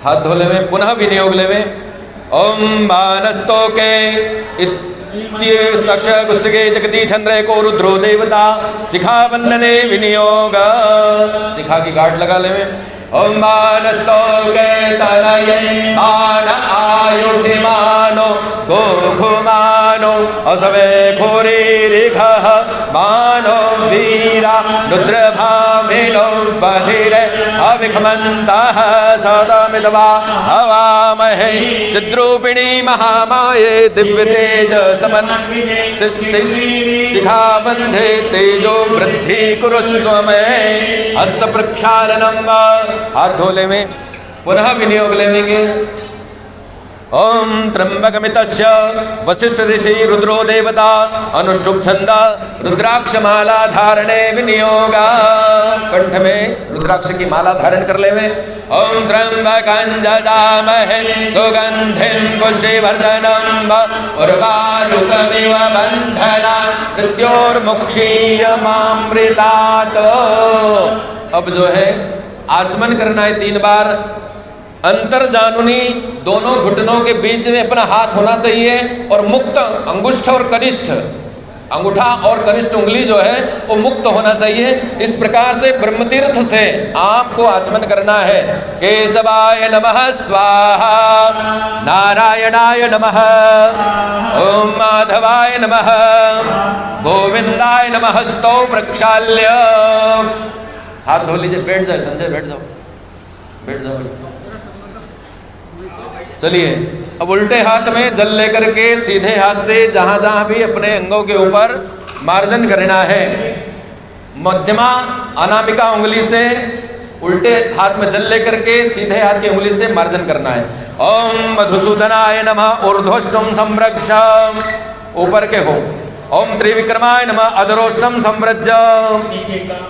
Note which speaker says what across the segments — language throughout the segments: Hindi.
Speaker 1: हाथ धो लेवे, पुनः विनियोग लेवे। ओम मानस्तोके इत्यस्तक्ष गुस्सके जगती चंद्र को रुद्रो देवता शिखा बंधने विनियोग, शिखा की गांठ लगा लेवे। ओम मानस्तोके तनये मान आयुधिमानो गोघुमानो असवे खोरी रिघः मानो वीरा रुद्रभामिनो बधिरे अविखमन्तः सदमिदवा हवामहे चिद्रूपिणी महामाये दिव्य तेज समन्विते शिखाबन्धे तेजो वृद्धि कुरुष्व मे। हस्त प्रक्षालनम, हाथ धोले में पुनः विनियोग लेंगे। ओम त्र्यंबकमितस्य वसिष्ठ ऋषि रुद्रो देवता अनुष्टुप छंद रुद्राक्ष माला धारणे विनियोगा, कंठ में रुद्राक्ष की माला धारण कर लेवे। ओम त्र्यंबकं जजामहे सुगंधिं पुष्टिवर्धनम् उर्वारुकमिव बन्धनात् मृत्योर्मुक्षीयमामृतात्। अब जो है आचमन करना है 3 बार। अंतर्जानुनी दोनों घुटनों के बीच में अपना हाथ होना चाहिए और मुक्त अंगुष्ठ और कनिष्ठ, अंगूठा और कनिष्ठ उंगली जो है वो मुक्त होना चाहिए। इस प्रकार से ब्रह्मतीर्थ से आपको आचमन करना है। केशवाय नमः स्वाहा, नारायणाय नमः, ओम माधवाय नमः, गोविंदाय नमः। स्तौ प्रक्षाल्य, हाथ धो लीजिए। बैठ जाए संजय, बैठ जाओ, बैठ जाओ। चलिए अब उल्टे हाथ में जल लेकर के सीधे हाथ से जहां जहां भी अपने अंगों के ऊपर मार्जन करना है। मध्यमा अनामिका उंगली से उल्टे हाथ में जल लेकर के सीधे हाथ की उंगली से मार्जन करना है। ओम मधुसूदनाय नमः ऊर्ध्वष्टम संरक्ष, ऊपर के हो। ओम त्रिविक्रमाय नमः अधरोष्टम संव्रज।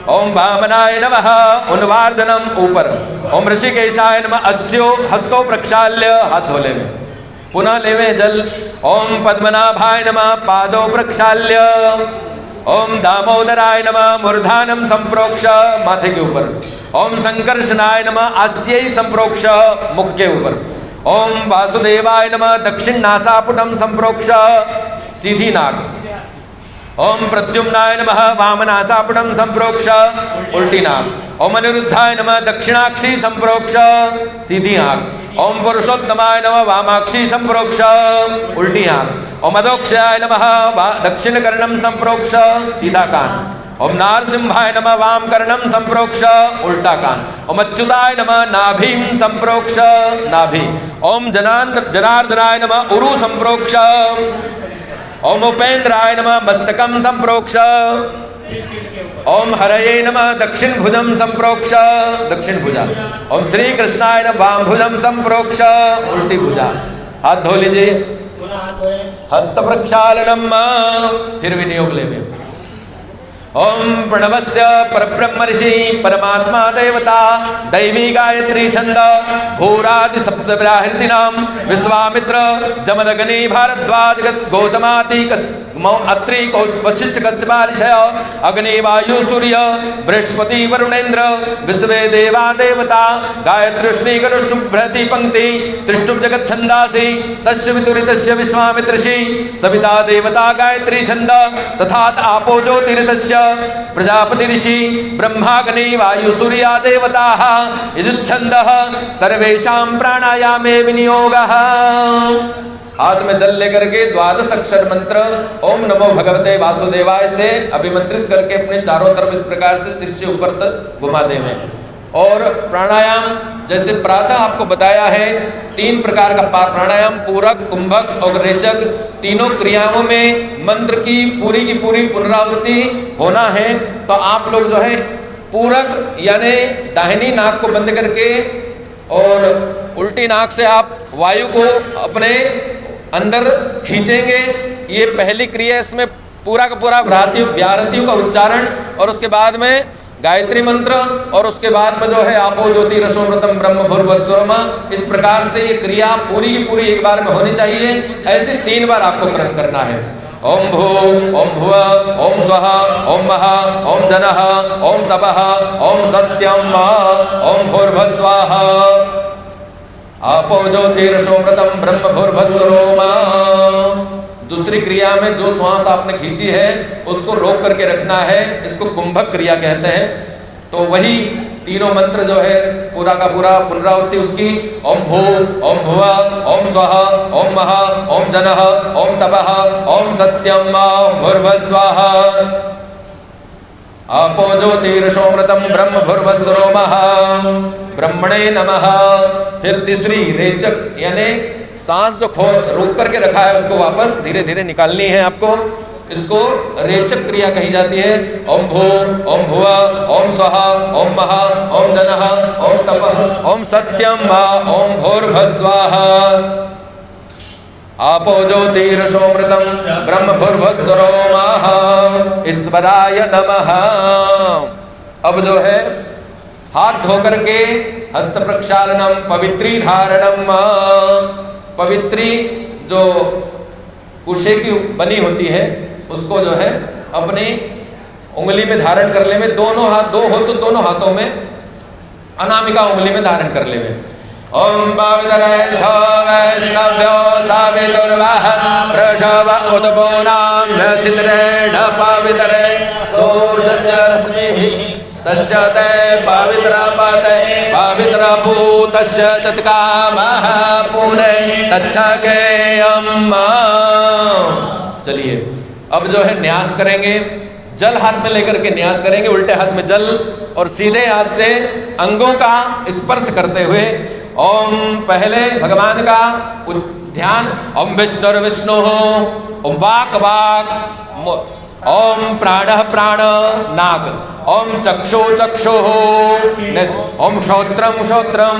Speaker 1: ओम वामनाय नमः उन्वार्धनम, ऊपर। ओम ऋषिकेशाय नमः अस्यो हस्तो प्रक्षाल्य, हाथ धोले में पुनः लेवे जल। ओम पद्मनाभाय नमः पादो प्रक्षाल्य। ओम दामोदराय नमः मूर्धानम संप्रोक्ष, माथे के ऊपर। ओम संकर्षणाय नमः आस्यै संप्रोक्ष, मुख के ऊपर। ओम वासुदेवाय नमः दक्षिण नासापुटम संप्रोक्ष, सीधी नाक। ओम प्रद्युम्नाय नमः वामनासापुटम संप्रोक्ष, उल्टी नाक। ओम अनिरुद्धाय नमः दक्षिणाक्षी संप्रोक्ष, सीधी आंख। ओम पुरुषोत्तमाय नमः वामाक्षी संप्रोक्ष, उल्टी आंख। ओम अधोक्षाय नमः दक्षिण कर्णम संप्रोक्ष, सीधा कान। ओम नारसिंहाय नमः वाम कर्णम संप्रोक्ष, उल्टा कान। ओम अच्युताय नमः नाभिम संप्रोक्ष, नाभि। ओम जनार्दनाय नमः उरु संप्रोक्ष। ओम उपेन्द्राय नमः मस्तकम संप्रोक्ष। ओम हरये नमः दक्षिण भुजम संप्रोक्ष, दक्षिण भुजा। ओम श्री कृष्णाय नमः वाम भुजम संप्रोक्ष, उल्टी भुजा। हाथ धो लीजिए। हस्त प्रक्षालनम, फिर विनियोग लेवे। ओम प्रणवस्य परब्रह्म ऋषि परमात्मा देवता दैवी गायत्री छंद भूरादि सप्तब्राहृतिनाम विश्वामित्र जमदग्नि भारद्वाज गौतमाति अत्रि वशिष्ठ कश्यपारिषय अग्नि वायु सूर्य बृहस्पति वरुणेन्द्र विश्वे देवा देवता गायत्री गरुष्टुभ्रति पंक्ति त्रिष्टुभ जगत छंदासी तस्य वितुरितस्य विश्वामित्रषि सविता देवता गायत्री छंद तथा आपो ज्योतिरितस्य प्रजापति ऋषि ब्रह्माग्नि वायु सूर्या देवताः यजुच्छन्दः सर्वेषां प्राणायामे विनियोगः। हाथ में जल लेकर के 12 अक्षर मंत्र ओम नमो भगवते वासुदेवाय से अभिमंत्रित करके अपने चारों तरफ इस प्रकार से सिर से ऊपर तक घुमा देवे। और प्राणायाम जैसे प्रातः आपको बताया है 3 प्रकार का प्राणायाम, पूरक, कुंभक और रेचक, तीनों क्रियाओं में मंत्र की पूरी पुनरावृत्ति होना है। तो आप लोग जो है पूरक यानी दाहिनी नाक को बंद करके और उल्टी नाक से आप वायु को अपने अंदर खींचेंगे। ये पहली क्रिया, इसमें पूरा का पूरा व्याहृतियों का उच्चारण और उसके बाद में गायत्री मंत्र और उसके बाद में जो है आपो ज्योति रसोमृतम ब्रह्म भूर्भुवस्सुवः। इस प्रकार से ये क्रिया पूरी की पूरी एक बार में होनी चाहिए। ऐसे 3 बार आपको क्रम करना है। ओम भू ओम भुव ओम स्वः ओम महा ओम जनः ओम तपः ओम सत्यम ओम भूर्भुवस्सुवः। आपो ज्योतिरसोमृतम ब्रह्म भूर्भुवस्सुरोमा। दूसरी क्रिया में जो श्वास आपने खींची है उसको रोक करके रखना है, इसको कुंभक क्रिया कहते हैं। तो वही तीनों मंत्र जो है पूरा का पूरा पुनरावृत्ति उसकी, ओम भू ओम भुवा ओम स्वहा ओम महा ओम जनः ओम तपः ओम सत्यम ओम भूर्भुवस्वाहा। आपो ज्योतिरसोमृतम ब्रह्म भूर्भुवस्सुरोमः ब्रह्मणे नमः। फिर तीसरी रेचक यानी सांस जो रोक करके रखा है उसको वापस धीरे धीरे निकालनी है आपको, इसको रेचक क्रिया कही जाती है। ओम भू ओम भुवा ओम स्वहा ओम महा ओम जनः ओम तपः ओम सत्यम ओम भूर्भुवस्वाहा। आपो ज्योतिरसोमृतम ब्रह्म भूर्भुवस्सुरोमः ईश्वराय नमः। अब जो है हाथ धो करके हस्त प्रक्षालनम पवित्री धारणम। पवित्री जो कुशे की बनी होती है उसको जो है अपनी उंगली में धारण कर ले में, दोनों हाथ, दो हो तो दोनों हाथों में अनामिका उंगली में धारण कर ले में। ओम वैष्णव्यो सावितुर्वः प्रसव उद्भूनां छिद्रेण पवित्रे सूर्यस्य रश्मिभिः तस्य ते पवित्रपते पवित्रभूतस्य तत्कामः पुने तच्छकेयम्। चलिए अब जो है न्यास करेंगे, जल हाथ में लेकर के न्यास करेंगे, उल्टे हाथ में जल और सीधे हाथ से अंगों का स्पर्श करते हुए ओम पहले भगवान का ध्यान, ओम विष्णु ओम वाक वाक, ओम प्राण प्राण नाक, ओम चक्षु चक्षु, ओम श्रोत्रम श्रोत्रम,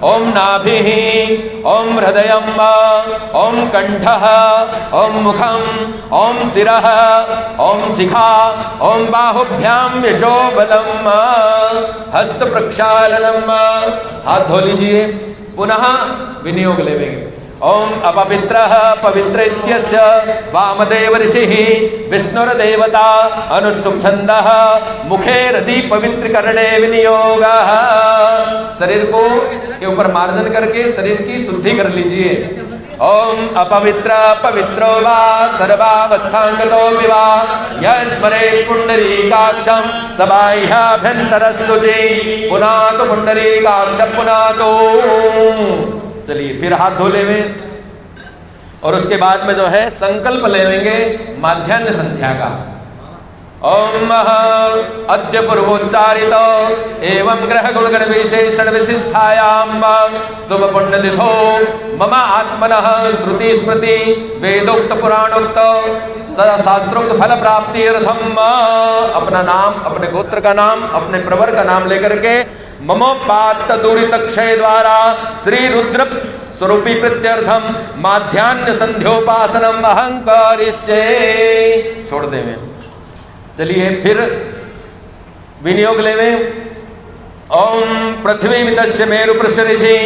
Speaker 1: ओम नाभिः, ओम हृदयम, ओम कंठः, ओम मुखम, ओम शिरः, ओम शिखा, ओम बाहुभ्याम यशोबलम, हस्त प्रक्षालनम। हाथ धो लीजिए, पुनः विनियोग लेंगे। ओम अपवित्रः पवित्र इत्यस्य वामदेव ऋषिः विष्णुर्देवता अनुष्टुप छन्दः मुखे रति पवित्रकरणे विनियोगः। शरीर को के ऊपर मार्जन करके शरीर की शुद्धि कर लीजिए। ओम अपवित्र पवित्रो वा सर्वावस्थांगतो विवा यः स्मरेत् पुंडरीकाक्षं सबाह्याभ्यन्तरस्सुचि पुनातु पुंडरीकाक्षं पुनातु। चलिए फिर हाथ धो लेंगे और उसके बाद में जो है संकल्प लेंगे माध्याह्न संध्या का। ओम अद्य पूर्वोच्चारित एवं ग्रह गुणगण विशेषण विशिष्टायाम शुभ पुण्यतिथो मम आत्मनः श्रुति स्मृति वेदोक्त पुराणोक्त शास्त्रोक्त फल प्राप्ति अर्थम। अपना नाम, अपने गोत्र का नाम, अपने प्रवर का नाम लेकर के ममोपात्त दूरित क्षय द्वारा श्री रुद्र स्वरूपी प्रत्यर्थम माध्याह्न संध्योपासनम अहंकारिष्ये। छोड़ देवे। चलिए फिर विनियोग लेवे। ओम पृथ्वी विदस्य मेरु पृष्ठ ऋषि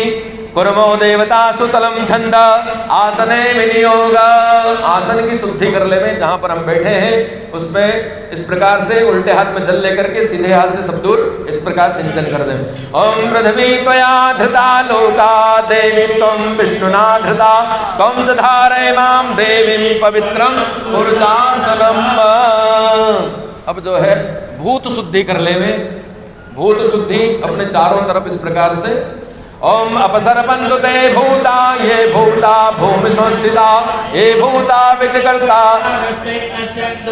Speaker 1: कुर्मो देवता सुतलम छंद आसने विनियोग। आसन की शुद्धि कर लेवे, जहां पर हम बैठे हैं उसमें इस प्रकार से उल्टे हाथ में जल लेकर के सीधे हाथ से सब दूर इस प्रकार सिंचन कर दें। ओम पृथ्वी त्वया धृता लोका देवी त्वं विष्णुना धृता त्वं च धारय मां देवीं पवित्रं ऊर्जासनम। अब जो है भूत शुद्धि कर लेवे। भूत शुद्धि अपने चारों तरफ इस प्रकार से। ओम अपसर्पन्तु ते भूता ये भूता भूमि संस्थिता ये भूता विघ्नकर्ता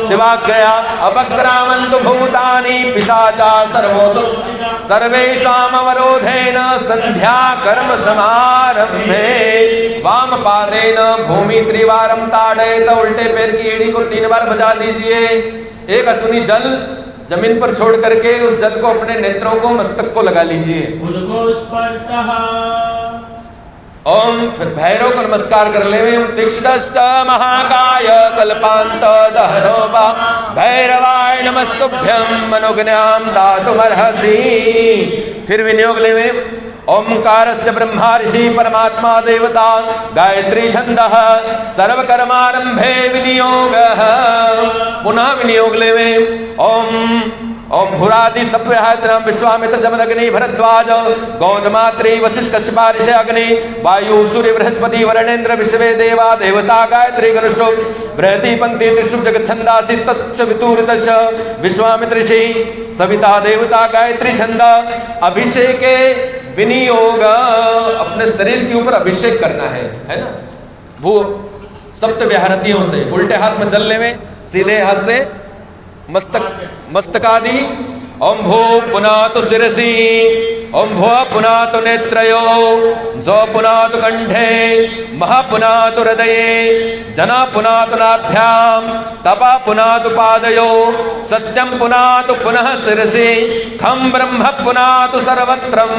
Speaker 1: शिवाज्ञया अपक्रामन्तु भूतानि पिशाचा सर्वतो सर्वेषाम् अवरोधेन संध्या कर्म समारंभे वाम पादेन भूमि त्रिवारं ताड़येत। उल्टे पैर की एड़ी को 3 बार बजा दीजिए। एक अचुनी जल जमीन पर छोड़ करके उस जल को अपने नेत्रों को, मस्तक को लगा लीजिए। ओम भैरव को नमस्कार कर ले। तीक्ष्णश्च महाकाय कल्पांत दहनोपा भैरवाय नमस्तुभ्यं मनोज्ञां दातुमर्हसि। फिर विनियोग लेवे। ओंकारस्य ब्रह्मा ऋषि परमात्मा देवता गायत्री छंदः सर्वकर्मारंभे विनियोगः। पुनः विनियोग लेवे। ओम ओम भूरादि सप्यहायतनम विश्वामित्र जमदग्नि भरद्वाज गौतमात्री वशिष्ठ कश्यप ऋषि अग्नि वायु सूर्य बृहस्पति वरुणेन्द्र विश्वे देवा देवता गायत्री गणुष्टो बृहति पंक्ति त्रिष्टुप जगच्छन्दासि तच्च वितुरितश विश्वामित्र ऋषि सविता देवता गायत्री छंद। अभिषेक विनियोग, अपने शरीर के ऊपर अभिषेक करना है ना। वो सप्त विहारतियों से उल्टे हाथ में जल लेवे, सीधे हाथ से मस्तकादि। ओम भू पुनातु शिरसि, ओम भुव पुनातु नेत्रयो, जो पुनातु कंठे, महा पुनातु हृदये, जना पुनातु नाभ्याम, तपा पुनातु पादयो, सत्यम पुनातु पुनः शिरसि, खम ब्रह्म पुनातु सर्वत्रम।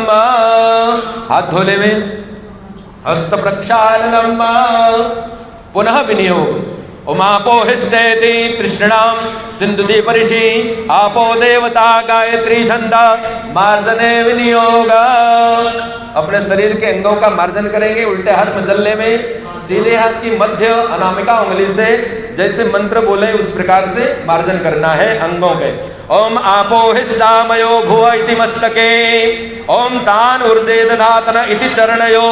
Speaker 1: हाथ धोले में हस्त प्रक्षालनम, पुनः विनियोग। उमापो हिष्ठेति तृष्णाम सिंधुदीप ऋषि, आपो देवता गायत्री छंदा, मार्जने विनियोग। अपने शरीर के अंगों का मार्जन करेंगे उल्टे हाथ में जलने में, सीधे हाथ की मध्य अनामिका उंगली से जैसे मंत्र बोले उस प्रकार से मार्जन करना है अंगों के। ओम आपो हिष्ठामयो भुव इति मस्तके, ओम तान ऊर्जे दधातन इति चरणयो,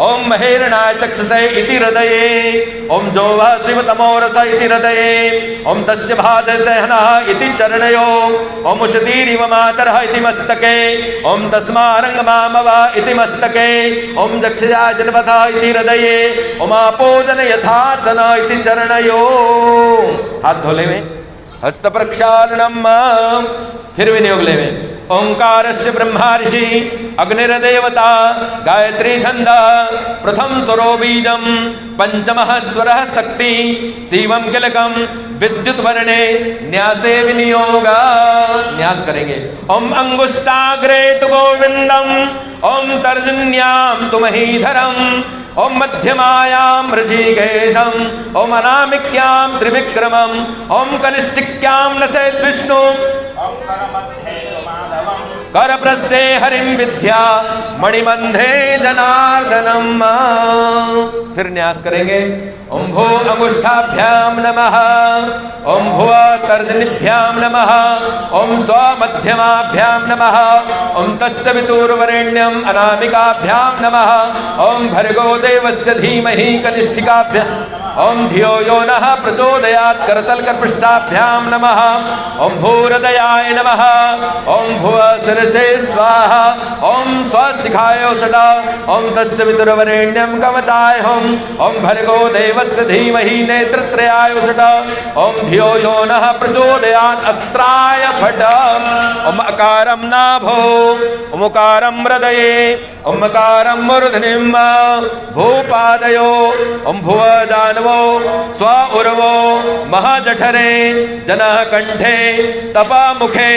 Speaker 1: ओम महेरणाय चक्षुषे इति हृदये, ओम जोवा शिव तमोरस इति हृदये, ओम तस्य भादहनः इति चरणयो, ओम उषतीरिव मातरः इति मस्तके, ओम तस्मारंगमामव इति मस्तके, ओम दक्षया जनपथः इति हृदये, ओम आपो जन यथाचन इति चरणयो। हाथ धोले में हस्त प्रक्षालनम, फिर विनियोग लेवे। ओंकारस्य ब्रह्मा ऋषि अग्निर्देवता गायत्री छंद, प्रथम स्वरो बीजम, पंचमः स्वरः शक्ति, शिवम किलकम विद्युत वर्णे, न्यासे विनियोग। न्यास करेंगे। ओम अंगुष्ठाग्रे तु गोविंदम, ओम तर्जन्याम तु महीधरम, ओम मध्यमायाम ऋषिकेशम, ओम अनामिक्याम त्रिविक्रमम, ओम कनिष्ठिक्याम नशेत विष्णु, कर पृष्ठे हरिम विद्या मणिबंधे जनार्दनम। फिर न्यास करेंगे। ओम भो अंगुष्ठाभ्याम नमः, ओम भुव तर्जनीभ्याम नमः, ओम स्व मध्यमाभ्याम नमः, ओम तस्य वितुर्वरेण्यम अनामिकाभ्याम नमः, ओम भर्गो देवस्य धीमहि कनिष्ठिकाभ्याम, ओम धियो यो नः प्रचोदयात् करतलकर पृष्ठाभ्याम नमः, ओम भूहृदयाय नमः, ओम भुव शिरसे स्वाहा, ओम स्वशिखाय सदा, ओम तस्य वितुर्वरेण्यम कवचाय हम, ओम भर्गो देवस्य धीमहि नेत्रत्रयाय सदा, ओम धियो यो नः प्रचोदयात् अस्त्राय फट, ओम अकारं नाभो, ओम उकारं हृदये, ओम मकारं मूर्धनिम्, भूपादयो, ओम भुव जानवो, स्व उर्वो, महाजठरे, जनः कंठे, तपा मुखे,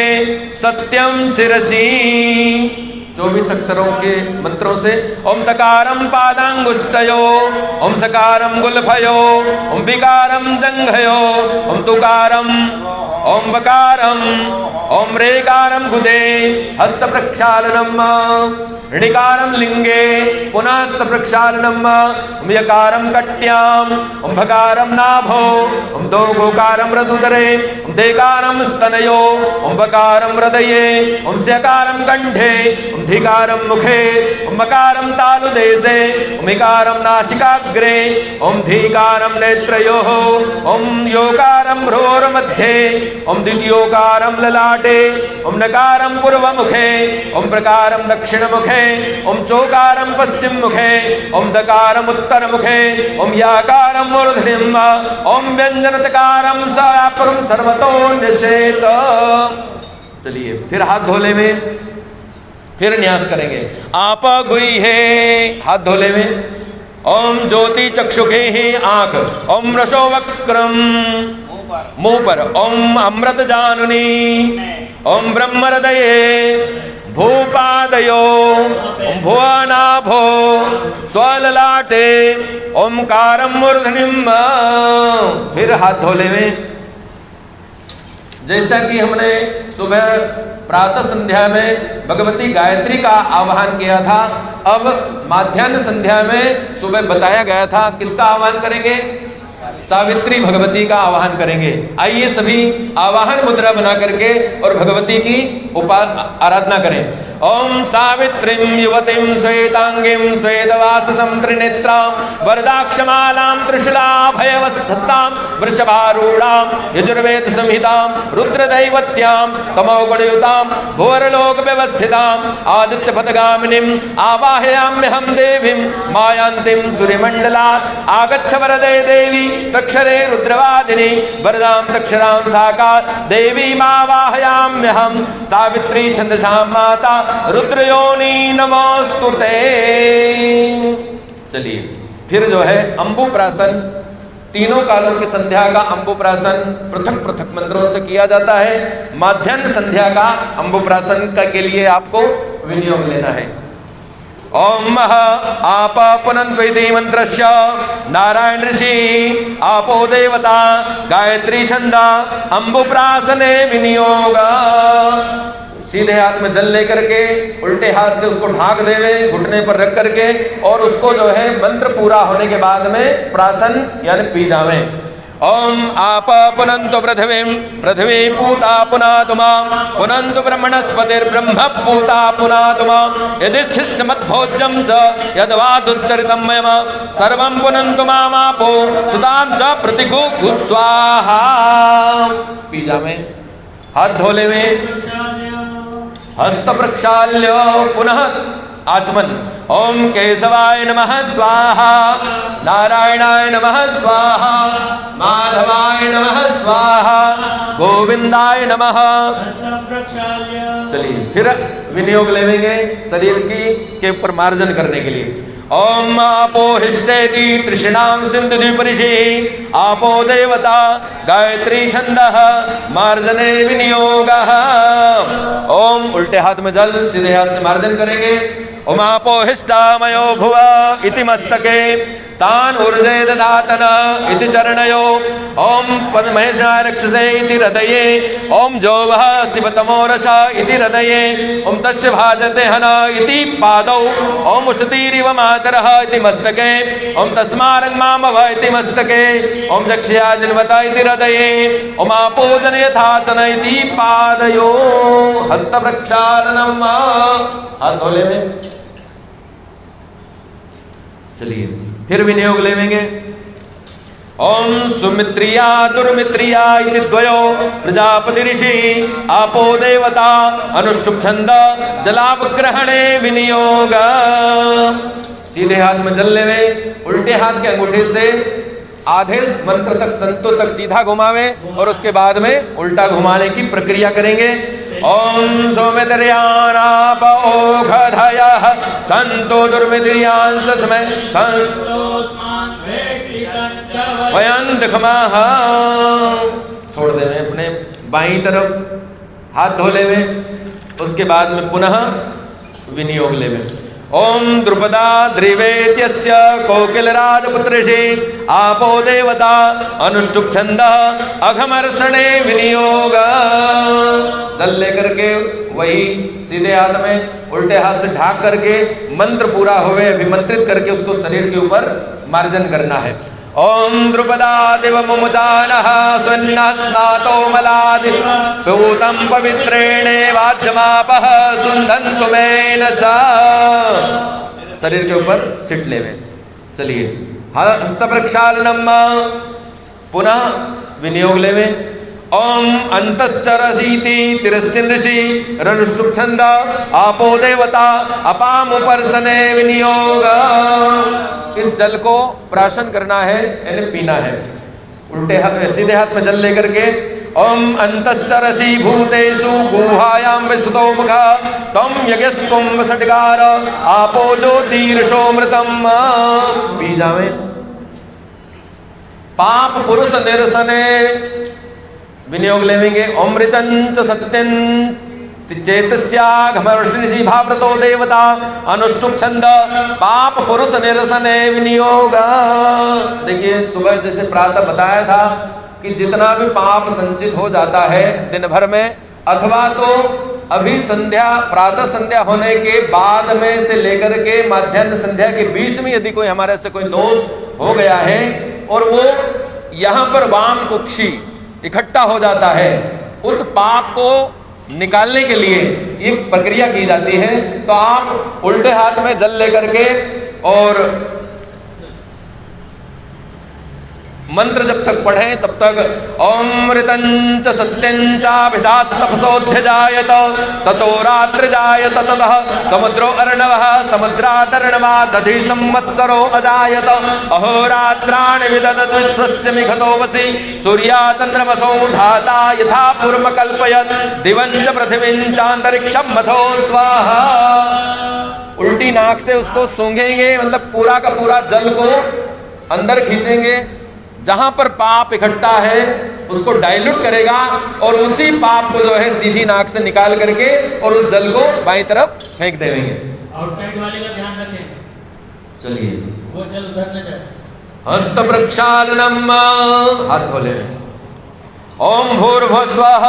Speaker 1: सत्यम शिरसि। 24 अक्षरों के मंत्रों से। ओम तकारम पादांगुष्टयो, ओम सकारम गुल्फयो, ओम विकारम जंघयो, ओम तुकारम, ओम बकारम, ओम रेकारम गुदे, हस्त प्रक्षालनम, ऋणिकारम लिंगे, पुनः हस्त प्रक्षालनम, ओम यकारम कट्याम, ओम भकारम नाभो, ओम दो गोकारम रदुदरे, ओम देकारम स्तनयो, ओम बकारम हृदये, ओम स्यकारम कंठे, ओम धिकारम मुखे, ओम मकारम तालुदेशे, ओम इकारम नासिकाग्रे, ओम धीकारम नेत्रयोः, ओम योकारम भ्रूर्मध्ये, ओम द्वितीयोकारम ललाटे, ओम नकारम पूर्वमुखे, ओम प्रकारम दक्षिणमुखे, ओम चोकारम पश्चिम मुखे, ओम दकारम उत्तर मुखे, ओम याकारम मूर्धनिम्, ओम व्यंजनतकारम सापरम सर्वतो निषेध। चलिए फिर हाथ धोले में, फिर न्यास करेंगे। आप गुई है, हाथ धोले में। ओम ज्योति चक्षुखे ही आंख, ओम रसो वक्रम मुंह पर, ओम अमृत जानुनी, ओम ब्रह्म हृदये, भूपादयो, ओम भुवनाभो, स्वललाटे, ओमकारम मूर्धनिम्। फिर हाथ धोले में। जैसा कि हमने सुबह प्रातः संध्या में भगवती गायत्री का आह्वान किया था, अब माध्याह्न संध्या में सुबह बताया गया था किसका आह्वान करेंगे? सावित्री भगवती का आवाहन करेंगे। आइए सभी आवाहन मुद्रा बना करके और भगवती की आराधना करें। ओम सावित्रीं युवतीं श्वेतांगीं श्वेतवाससं त्रिनेत्रां वरदाक्षमालां त्रिशूलाभयहस्तां वृषभारूढां यजुर्वेद संहितां रुद्रदैवत्यां तमोगुणयुतां भुवरलोकव्यवस्थितां आदित्यपथगामिनीं आवाहयाम्यहं देवीं मायान्तीं सूर्यमण्डलात् आगच्छ वरदे देवी तक्षरे रुद्रवादिनी वरदां तक्षरां साकात् देवीमावाहयाम्यहं सावित्री छन्दसां माता रुद्रयोनि नमोस्तुते। चलिए फिर जो है अंबुप्राशन, तीनों कालों की संध्या का अंबुप्राशन पृथक पृथक मंत्रों से किया जाता है। माध्याह्न संध्या का अंबुप्राशन के लिए आपको विनियोग लेना है। ओम आप पुनन्त्वेति मंत्रस्य नारायण ऋषि आपो देवता गायत्री छंद अंबुप्राशने विनियोग। सीधे हाथ में जल लेकर के उल्टे हाथ से उसको ढाक देवे, घुटने पर रख करके, और उसको जो है मंत्र पूरा होने के बाद में प्राशन यानी पी जावे। ओम आप पुनन्तु पृथ्वी पूता पुनातु मां पुनन्तु ब्रह्मणस्पतिर्ब्रह्म पूता पुनातु मां यदि शिष्टमद्भोज्यं च यद्वा दुस्तरितं मयम सर्वं पुनन्तु मामापो सुतां च प्रतिगुगु स्वाहा। पी जावे। हाथ धोले में हस्त प्रक्षाल्य पुनः आचमन। ओम केशवाय नमः स्वाहा नारायणाय नमः स्वाहा माधवाय नमः स्वाहा गोविंदाय नमः। चलिए फिर विनियोग लेंगे शरीर के ऊपर मार्जन करने के लिए। ओम आपो हिष्ठेति तृष्णां सिन्धुद्विपरिषि आपो देवता गायत्री छन्दः मार्जने विनियोगः। ओम उल्टे हाथ में जल, सीधे हाथ से मार्जन करेंगे। ओम आपो हिष्ठामयो भुव इति मस्तके तान ऊर्जे ददातन इति चरणयो। ओम पद्महेशाय रक्षसे इति हृदये। ओम जोवः शिवतमो रस इति हृदये। ओम तस्य भाजते हन इति पादौ। ओम उषतीरिव मातरः इति मस्तके। ओम तस्मारङ्मामव इति मस्तके। ओम चक्षया जिन्वत इति हृदये। ओम आपोदन यथासन इति पादयो। हस्त प्रक्षालनम्। हाथ धोले में। चलिए फिर विनियोग लेंगे। ओम सुमित्रिया दुर्मित्रिया इति द्वयो प्रजापति ऋषि आपो देवता अनुष्टुप छंद जलापग्रहणे विनियोग। सीधे हाथ में जल लेवे, उल्टे हाथ के अंगूठे से आधे मंत्र तक संतो तक सीधा घुमावे और उसके बाद में उल्टा घुमाने की प्रक्रिया करेंगे। ओम सौमित्रियानाप ओघधयः संतो दुर्मित्रियान् तस्मै वयंतखमः। छोड़ देवे अपने बाईं तरफ, हाथ धो लेवे, उसके बाद में पुनः विनियोग लेवे। ओम द्रुपदा द्रिवेत्यस्य कोकिलराजपुत्रषि आपो देवता अनुष्टुप छंद अघमर्षणे विनियोग। जल लेकर के वही सीधे हाथ में उल्टे हाथ से ढाक करके मंत्र पूरा होवे अभिमंत्रित करके उसको शरीर के ऊपर मार्जन करना है। ओम द्रुपदा दिव मुमुचानः सुन्नः स्नातो मलादि पूतं पवित्रेणे वाज्यमापः सुन्दन्तु मेनसा। शरीर के ऊपर सिट लेवे। चलिए हस्त प्रक्षालनम्। पुनः विनियोग लेवे। ओम अंतश्चरसीति तिरस्चिन ऋषि रनुष्टुप छंद आपो देवता अपामुपर्सने विनियोग। इस जल को प्राशन करना है यानी पीना है। उल्टे हाथ में सीधे हाथ में जल लेकर के ओम अंतश्चरसी भूतेषु गुहायां विसुतो मुखा तम यज्ञस्तुम षट्कार आपो ज्योतिर्षोमृतम्। पी जावे। पाप पुरुष निरसने विनियोग लेंगे। ओम ऋचंच सत्यं चेतस्याघमर्षिणि भाव्रतो देवता अनुष्टुप छंद पाप पुरुष निरसने विनियोग। देखिए सुबह जैसे प्रातः बताया था कि जितना भी पाप संचित हो जाता है दिन भर में, अथवा तो अभी संध्या प्रातः संध्या होने के बाद में से लेकर के माध्याह्न संध्या के बीच में यदि कोई हमारे से कोई दोष हो गया है और वो यहां पर वाम कुक्षी इकट्ठा हो जाता है, उस पाप को निकालने के लिए एक प्रक्रिया की जाती है। तो आप उल्टे हाथ में जल लेकर के और मंत्र जब तक पढ़ें तब तक अमृतंच सत्यंचाभिधात तपसोऽध्यजायत ततो रात्रि जायत ततः समुद्रो अर्णवः समुद्रादर्णवा दधि संवत्सरो अजायत अहोरात्राणि विदधतु स्वस्य मिघतो वसि सूर्या चंद्रमसो धाता यथा पूर्व कल्पयत दिवंच पृथिवींचांतरिक्षं मथो स्वाहा। उल्टी नाक से उसको सूंघेंगे, मतलब पूरा का पूरा जल को अंदर खींचेंगे, जहां पर पाप इकट्ठा है उसको डाइल्यूट करेगा और उसी पाप को जो है सीधी नाक से निकाल करके और उस जल को बाईं तरफ फेंक देंगे।
Speaker 2: आउटसाइड वाले का ध्यान रखें।
Speaker 1: चलिए,
Speaker 2: वो जल उधर न जाए।
Speaker 1: हस्त प्रक्षालनम, हाथ धोले। ओम भूर्भुवः स्वः।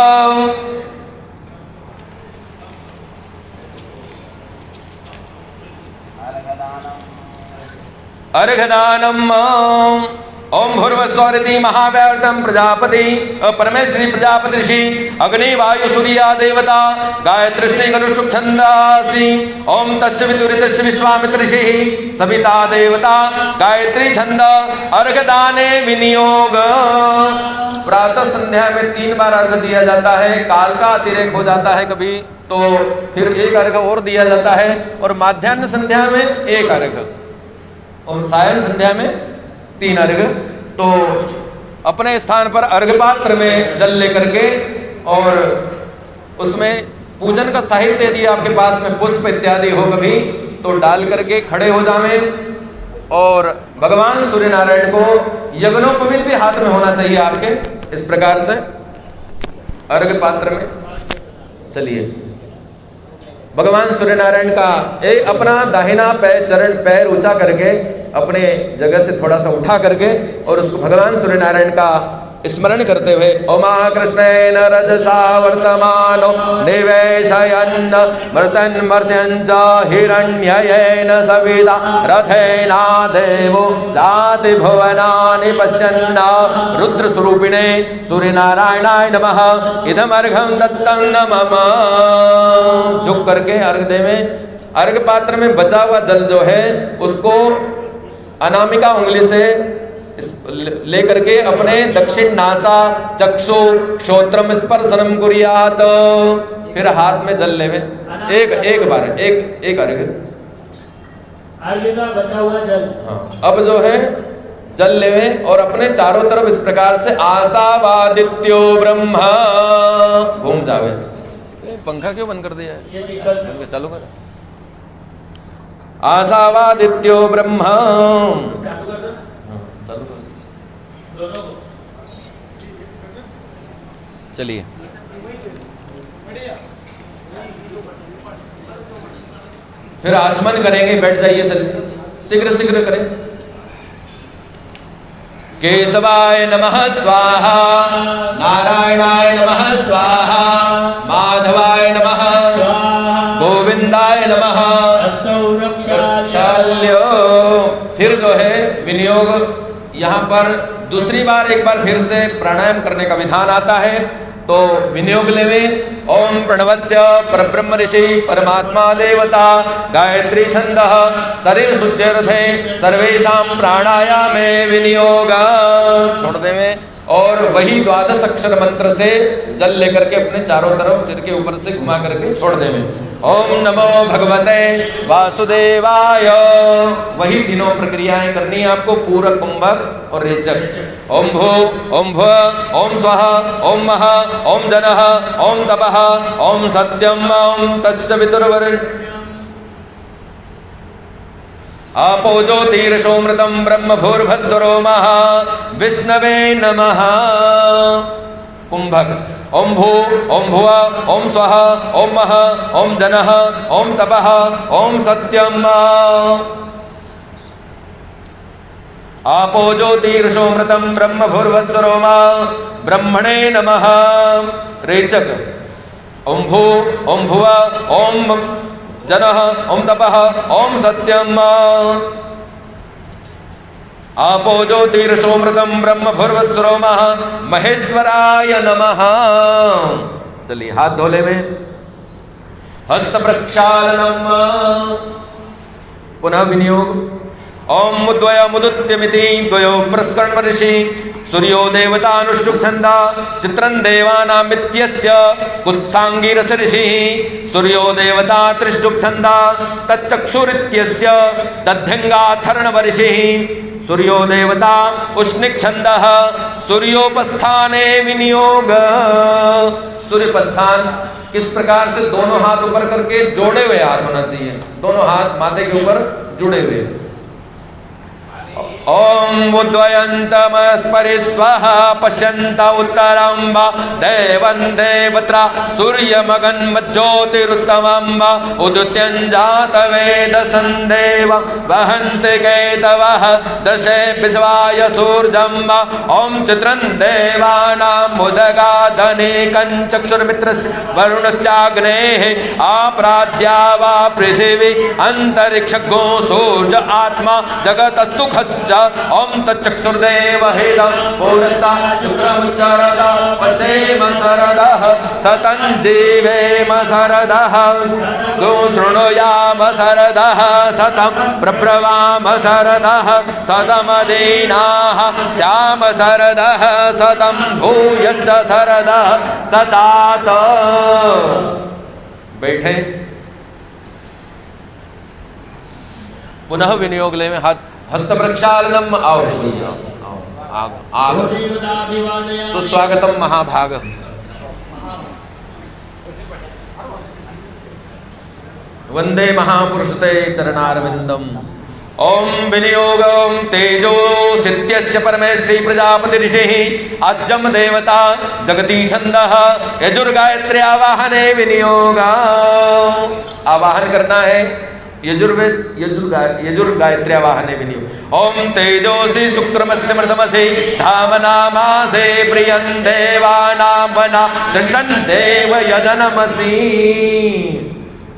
Speaker 1: अर्घदानम। ओम भूर्भुवस्वरिति महाव्यावर्तम प्रजापति परमेश्वरी प्रजापति ऋषि अग्नि वायु सूर्या देवता गायत्री श्री गरुष्टुप छंदासी। ओम तस्य विदुरितस्य विश्वामित्र ऋषि सविता देवता गायत्री छंद। अर्घदाने विनियोग। प्रातः संध्या में 3 बार अर्घ दिया जाता है। काल का अतिरेक हो जाता है कभी तो फिर एक अर्घ और दिया जाता है और माध्याह्न संध्या में 1 अर्घ और सायं संध्या में 3 अर्घ। तो अपने स्थान पर अर्घ पात्र में जल लेकर के और उसमें पूजन का साहित्य यदि आपके पास में पुष्प इत्यादि हो कभी तो डाल करके खड़े हो जावें और भगवान सूर्य नारायण को यज्ञोपवीत भी हाथ में होना चाहिए आपके, इस प्रकार से अर्घ पात्र में। चलिए, भगवान सूर्य नारायण का एक अपना दाहिना पैर चरण पैर ऊंचा करके अपने जगह से थोड़ा सा उठा करके और उसको भगवान सूर्य नारायण का स्मरण करते हुए ओमा कृष्णेन रजसा वर्तमानो निवेशयन् मर्तन् मर्त्यञ्च हिरण्ययेन सविता रथेना देवो दाति भुवनानि पश्यन् रुद्रस्वरूपिणे सूर्यनारायणाय नमः इदमर्घं दत्तं मम। झुक करके अर्घ देवें। अर्घ पात्र में बचा हुआ जल जो है उसको अनामिका उंगली से लेकर के अपने दक्षिण नासा चक्षु श्रोत्रम स्पर्शनम कुर्यात। फिर हाथ में जल लेवे एक बार एक अर्घ।
Speaker 2: आगे का बचा हुआ जल।
Speaker 1: हाँ, अब जो है जल लेवे और अपने चारों तरफ इस प्रकार से आशावादित्यो ब्रह्मा घूम जावे। पंखा क्यों बंद कर दिया है? चालू कर। आशावादित्यो ब्रह्मा। चलिए, फिर आचमन करेंगे। बैठ जाइए, शीघ्र शीघ्र करें। केशवाय नमः स्वाहा, नारायणाय नमः स्वाहा, माधवाय नमः, गोविंदाय नमः। फिर जो है विनियोग, यहाँ पर दूसरी बार एक बार फिर से प्राणायाम करने का विधान आता है। तो विनियोग लेवे। ओम प्रणवस्य परब्रह्म ऋषि परमात्मा देवता गायत्री छंदः शरीर शुद्ध्यर्थे सर्वेषां प्राणायामे विनियोग। छोड़ देवे और वही 12 अक्षर मंत्र से जल लेकर के अपने चारों तरफ सिर के ऊपर से घुमा करके छोड़ देवे। ओम नमो भगवते वासुदेवाय। वही तीनों प्रक्रियाएं करनी है आपको, पूरक, कुंभक और रेचक। ओम भू ओम भुव ओम स्वः ओम मह ओम जनः ओम तपः ओम सत्यम ओम तत्सवितुर्वरेण्यम्। आपो ज्योतिर्षोमृतं ब्रह्म भूर्भुवस्सुरो महा विष्णवे नमः। कुंभक। ओम भू ओम भुव ओम स्वः ओम मह ओम जनः ओम तपः ओम सत्यम। आपो ज्योतिर्षोमृतं ब्रह्म भूर्भुवस्सुरो महा ब्रह्मणे नमः। रेचक। ओम भू ओम भुव ओम जनः ओम तपः ओम सत्यम। आपो ज्योतिरसोमृतम ब्रह्म भूर्भुवस्सुरोमः महेश्वराय नमः। चलिए हाथ धोले में हस्त प्रक्षालनम पुनः विनियोग। ओम मुद्वय मुदुत्यमिति द्वयो प्रस्करण ऋषि सूर्यो देवतानुष्टुप छंदा चित्रं देवानामित्यस्य कुत्सांगिरस ऋषिः सूर्यो देवता त्रिष्टुप छंदा तच्चक्षुरित्यस्य दध्यंगाथर्णवर्षिः सूर्यो देवता उष्णिक छंदः सूर्योपस्थाने विनियोग। सूर्यपस्थान किस प्रकार से दोनों हाथ ऊपर करके जोड़े हुए हाथ होना चाहिए, दोनों हाथ माथे के ऊपर जुड़े हुए। ओम उद्वयन्तमस्परि स्वाहा पश्यन्त उत्तरं वा देवं देवत्रा सूर्यमगन्मज्योतिरुत्तमं वा उदुत्यञ्जातवेदसन्देव वहन्ति केतवः दशे विश्वाय सूर्यं वा ओम चित्रं देवानामुदगाधनिकं चक्षुर्मित्रस्य वरुणस्याग्नेः आप्राद्या वा पृथिवी अन्तरिक्षगो सूर्य आत्मा जगतस्तुखश्च ओम तच्चक्षुर्देव हेदं पुरस्ता शुक्रमुच्चरता पश्येम शरदः सतं जीवेम शरदः गो शृणुयाम शरदः सतं प्रब्रवाम शरदः सतमदीनाः श्याम शरदः सतं भूयश्च शरदः सतात। बैठे पुनः विनियोग ले में हाथ हस्त प्रक्षालनम। आओ आग सुस्वागतम महाभाग। वंदे महापुरुषते चरणारविंदम। ओम विनियोग तेजो सित्यस्य परमेश्वरी प्रजापति ऋषिः अज्जम देवता जगती छंदः यजुर्गायत्री आवाहने विनियोग। आवाहन करना है यजुर् गायत्री आवाहने विनियोग। ओम तेजोसि शुक्रमस्य मृतमसि धामनामासे प्रियं देवानां वना दृष्टं देव यजनमसि।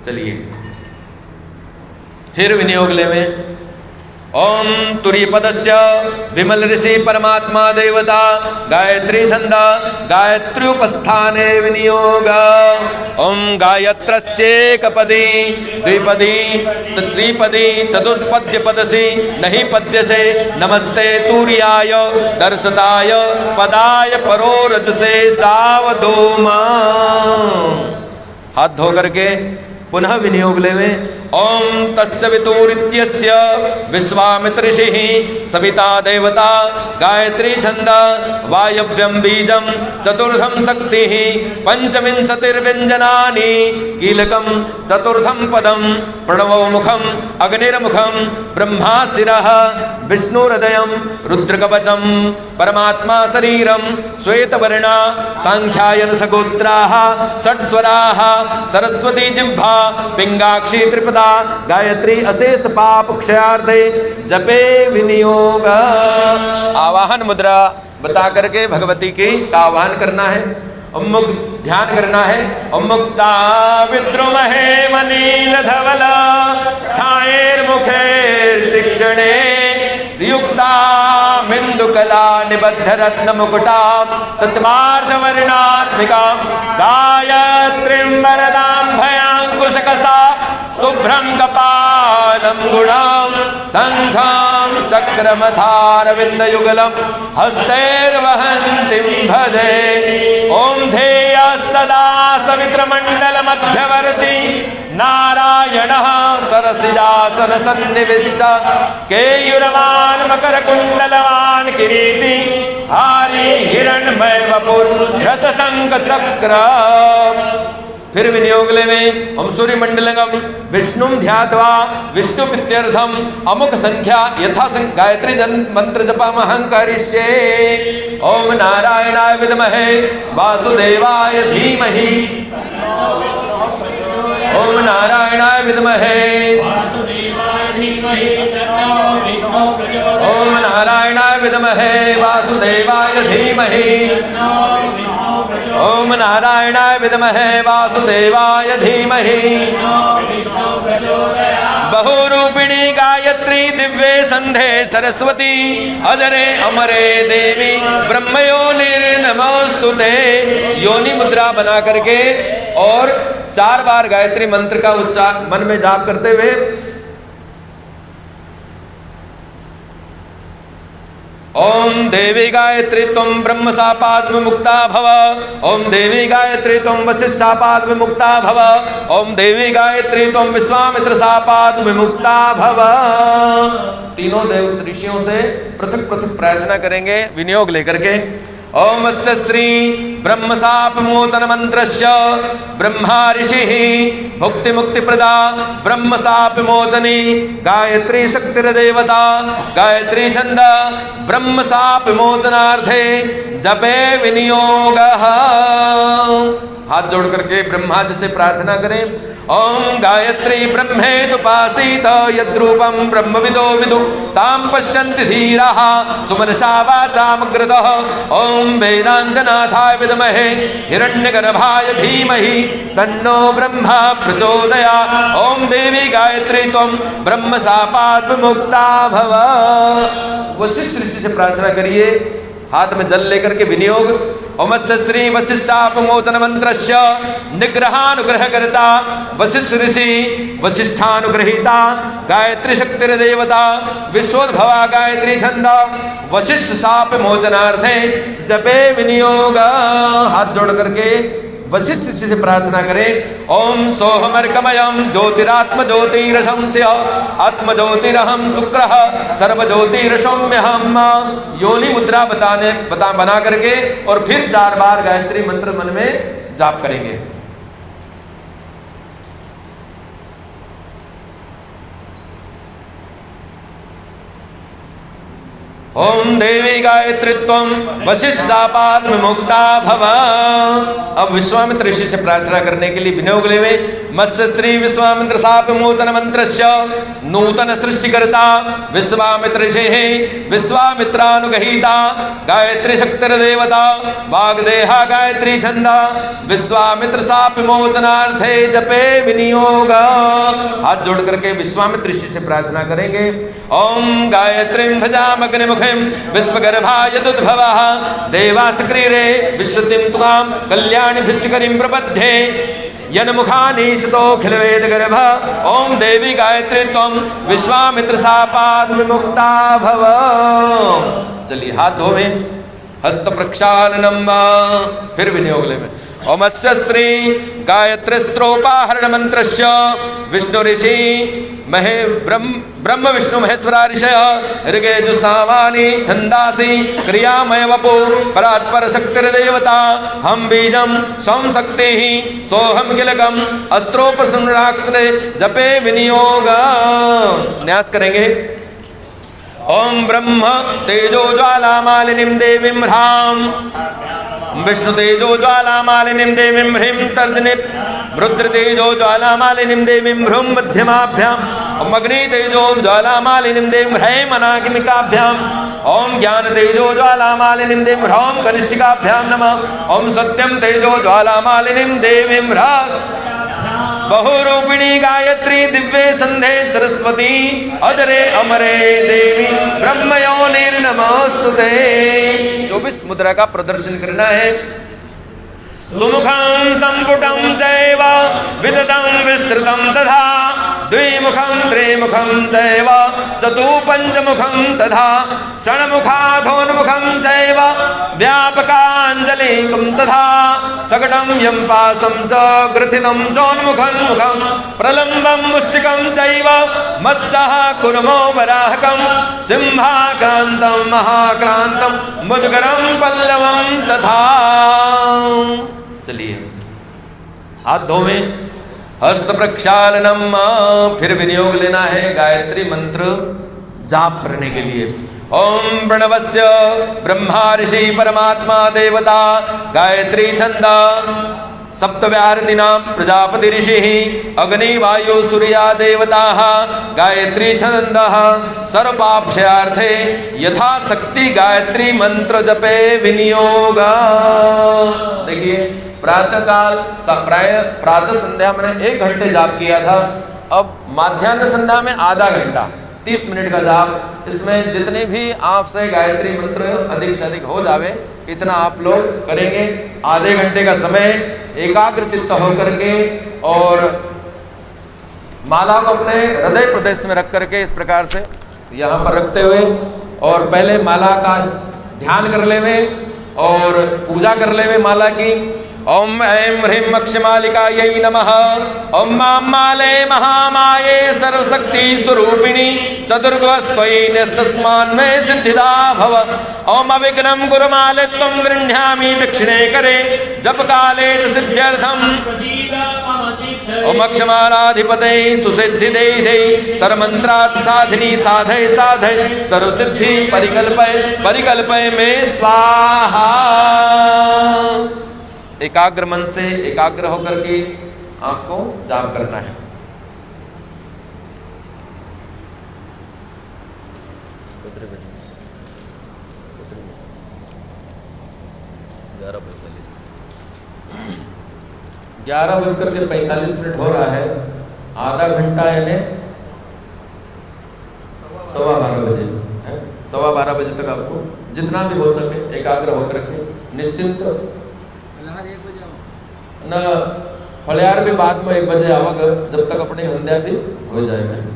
Speaker 1: चलिए फिर विनियोग ले में ओम तुरीपदस्य विमल ऋषि परमात्मा देवता गायत्री छंदा गायत्री उपस्थाने विनियोग। ओम गायत्रस्येकपदी द्विपदी त्रिपदी चतुष्पद्य पदसी नहीं पद्यसे नमस्ते तूर्याय दर्शताय पदाय परोरजसे सावधूमा। हाथ धो करके पुनः विनियोग लेवे। ओम तस्य वितुरित्यस्य विश्वामित्र ऋषिः सविता देवता गायत्री छंद वायव्यं बीजं चतुर्थं शक्तिः पंचविंशतिर्व्यञ्जनानि कीलकं चतुर्थं पदं प्रणवो मुखं अग्निर्मुखं ब्रह्मा शिरः विष्णुहृदयं रुद्रकवचं परमात्मा शरीरं श्वेतवर्णा सांख्यायन सगोत्राः षट्स्वराः सरस्वती जिह्वा पिंगाक्षी त्रिपदा गायत्री अशेष पाप क्षयार्थे जपे विनियोग। आवाहन मुद्रा बता करके भगवती की का आवाहन करना है। मुक्त ध्यान करना है। मुक्ता विद्रुमहे मनील धवल छायेर्मुखेर तीक्ष्णे युक्ता मिन्दुकला निबद्ध रत्न मुकुटा तत्मार्धवर्णात्मिका गायत्रीं वरदां भयांकुशकसा शुभ्रं कपालं गुणां शङ्खं चक्रमथारविन्दयुगलं हस्तैर्वहन्तीं भजे। ॐ ध्येयः सदा सवित्रमण्डलमध्यवर्ती नारायणः सरसिजासनसन्निविष्ट केयूरवान् मकरकुण्डलवान् किरीटी हारी हिरण्मय वपुर रथशङ्खचक्र। फिर विनियोग ले में हम सूर्य मंडलंगम विष्णुं ध्यात्वा विष्णु प्रीत्यर्थम अमुक संख्या यथा गायत्री जन मंत्र जपामहं करिष्ये। ओम नारायणाय विद्महे वासुदेवाय धीमहि ओम नारायणाय विद्महे ओम नारायणाय विद्महे वासुदेवाय धीमहि ओम नारायणाय विद्महे वासुदेवाय धीमहि। बहुरूपिणी गायत्री गायत्री दिव्ये संधे सरस्वती अजरे अमरे देवी ब्रह्मयोनिर्नमोस्तुते। योनि मुद्रा बना करके और 4 बार गायत्री मंत्र का उच्चार मन में जाप करते हुए ओम देवी गायत्री तुम ब्रह्म शापाद विमुक्ता भव। ओम देवी गायत्री तुम वशिष्ठ शापाद विमुक्ता भव। ओम देवी गायत्री तुम विश्वामित्र शापाद विमुक्ता भव। तीनों देव ऋषियों से पृथक पृथक प्रार्थना करेंगे विनियोग लेकर के। ओम अस्य श्री ब्रह्म शाप मोचन मंत्रस्य ब्रह्मा ऋषिः भुक्ति मुक्ति प्रदा ब्रह्म शाप मोचनी गायत्री शक्तिर्देवता गायत्री छंद ब्रह्म शाप मोचनार्थे जपे विनियोगः। हाथ जोड़ करके ब्रह्मा जी से प्रार्थना करें। ओम गायत्री ब्रह्मेदुपासीत यद्रूपं ब्रह्मविदो विदु तां पश्यन्ति धीराः सुमनसा वाचामग्रतः। ओम वेदान्तनाथाय विद्महे हिरण्यगर्भाय धीमहि तन्नो ब्रह्मा प्रचोदयात्। ओम देवी गायत्री त्वं ब्रह्म शापात् विमुक्ता भव। वशिष्ठ ऋषि से प्रार्थना करिए, हाथ में जल लेकर के विनियोग। ओमस्य श्री वशिष्ठ शाप मोचन मंत्रस्य निग्रहानुग्रह करता वशिष्ठ ऋषि वशिष्ठानुग्रहीता गायत्री शक्तिर्देवता विश्वोद्भवा गायत्री छंद वशिष्ठ शाप मोचनार्थे जपे विनियोग। हाथ जोड़ करके वशिष्ठ ऋषि से प्रार्थना करें। ओम सोहमर्कमयम ज्योतिरात्म ज्योतिरशंस्य आत्म ज्योतिरहम शुक्रः सर्व ज्योतिरसौम्यहम। योनि मुद्रा बना करके और फिर 4 बार गायत्री मंत्र मन में जाप करेंगे। ओम देवी गायत्री त्वं वशिष्ठ शापात् विमुक्ता भव। अब विश्वामित्र ऋषि से प्रार्थना करने के लिए विनियोग लेवे। मत्स्य श्री विश्वामित्र शाप मोचन मंत्रस्य नूतन सृष्टिकर्ता विश्वामित्र ऋषिः विश्वामित्रानुगहीता गायत्री शक्तिर्देवता वाग्देहा गायत्री छंद विश्वामित्र शाप मोचनार्थे जपे विनियोग। हाथ जोड़ करके विश्वामित्र ऋषि से प्रार्थना करेंगे। ओम गायत्रीं भजामग्निमुखे विश्वगर्भाय दुद्भवः देवासक्रीरे विश्वतिं तुकां कल्याणि भिष्टिकरीं प्रपद्ये यन्मुखानीशतोऽखिल वेदगर्भ। ओम देवी गायत्री त्वं विश्वामित्र शापात् विमुक्ता भव। चलिए हाथ धोवे, हस्त प्रक्षालनम, फिर विनियोग लेवे। ओमस्य श्री गायत्री स्त्रोपाहरण मंत्रस्य विष्णु ऋषि महे ब्रह्म विष्णु महेश्वरा ऋषय ऋगेजु सामानि छंदासि क्रियामय वपु परात्पर शक्तिर्देवता हम बीजम स्वं शक्ति सोहम किलकम अस्त्रोपसुराक्षरे जपे विनियोग। न्यास करेंगे। ओम ब्रह्म तेजो ज्वाला मालिनीं देवीं ह्रां विष्णु तेजो ज्वाला मालिनीं देवीं ह्रीं तर्जनी रुद्र तेजो ज्वाला मालिनीं देवीं भ्रूं मध्यमाभ्याम् ओम अग्नि तेजो ज्वाला मालिनीं देवीं ह्रैं अनागिमिकाभ्याम् ओम ज्ञान तेजो ज्वाला मालिनीं देवीं ह्रौं कनिष्ठिकाभ्यां नमः। ओम सत्यम तेजो ज्वाला मालिनीं देवीं ह्रां बहुरूपिणी गायत्री दिव्ये संधे सरस्वती अजरे अमरे देवी ब्रह्मयोनिर्नमोस्तुते। 24 मुद्रा का प्रदर्शन करना है। सुमुखं संपुटं चैव विदतं विस्तृतं तथा द्विमुखं त्रिमुखं चैव चतुपञ्चमुखं तथा षण्मुखाधोन्मुखं चैव व्यापकाञ्जलिकं तथा सकटं यं पासं च ग्रथितं चोन्मुखं मुखं प्रलम्बं मुष्टिकं चैव मत्सः कुर्मो वराहकं सिंहाक्रान्तं महाक्रान्तं मुद्गरं पल्लवं तथा। चलिए हाथ धोवे, हस्त प्रक्षालनम, फिर विनियोग लेना है गायत्री मंत्र जाप करने के लिए। ओम प्रणवस्य ब्रह्मा ऋषि परमात्मा देवता गायत्री छंद सप्तव्याहृतीनां प्रजापति ऋषिः अग्नि वायु सूर्या देवताः गायत्री छन्दः सर्वपापक्षयार्थे यथा शक्ति गायत्री मंत्र जपे विनियोग। देखिए प्रातः काल प्रातः संध्या मैंने 1 घंटे जाप किया था, अब माध्याह्न संध्या में आधा घंटा, 30 मिनट का जाप। इसमें जितने भी आपसे गायत्री मंत्र अधिक से अधिक हो जावे इतना आप लोग करेंगे। आधे घंटे का समय एकाग्र चित्त होकर के और माला को अपने हृदय प्रदेश में रख करके इस प्रकार से यहाँ पर रखते हुए और पहले माला का ध्यान कर लेवे और पूजा कर लेवे माला की। ओम ऐं ह्रीं अक्षमालिकायै नमः। ओम मां माले महामाये सर्वशक्ति स्वरूपिणी चतुर्भुवस्त्वयि निस्तस्मान्मे सिद्धिदा भव। ओम अविघ्नं कुरु माले त्वं गृह्णामि दक्षिणे करे जप काले च सिद्ध्यर्थम्। ओम अक्षमालाधिपते सुसिद्धि दे सर्वमंत्रात् साधिनी साधय साधय सर्वसिद्धि परिकल्पय परिकल्पय में स्वाहा। एकाग्र मन से एकाग्र होकर के आपको जाप करना है। ग्यारह बजकर के 45 मिनट हो रहा है। आधा घंटा यानी 12:15 बजे है। 12:15 बजे तक आपको जितना भी हो सके एकाग्र होकर के निश्चिंत न फलियार भी बाद में 1 बजे आवग जब तक अपनी संध्या भी हो जाएगा।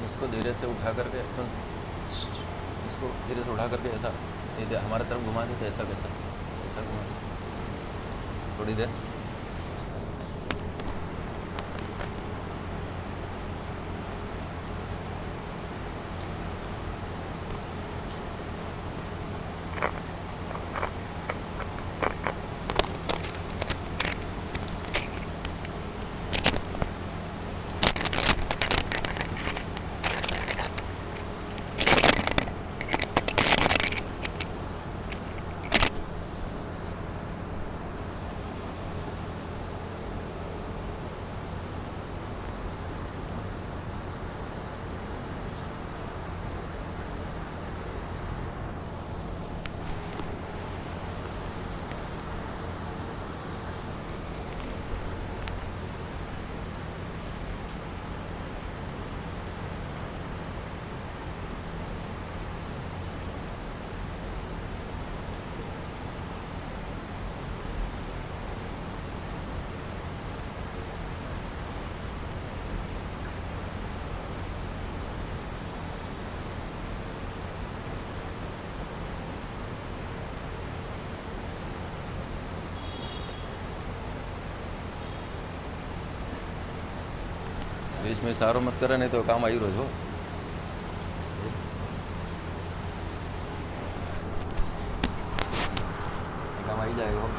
Speaker 1: इसको धीरे से उठा करके सुन, इसको धीरे से उठा करके ऐसा हमारे तरफ घुमा दे। ऐसा कैसा ऐसा घुमा दे थोड़ी देर। बीच में इशारो मत करे नहीं तो काम आई रोज हो। काम आई जाएगा।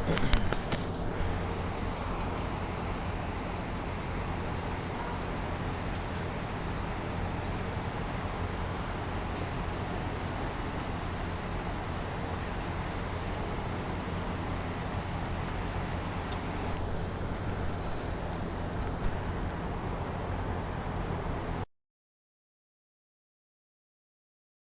Speaker 1: है।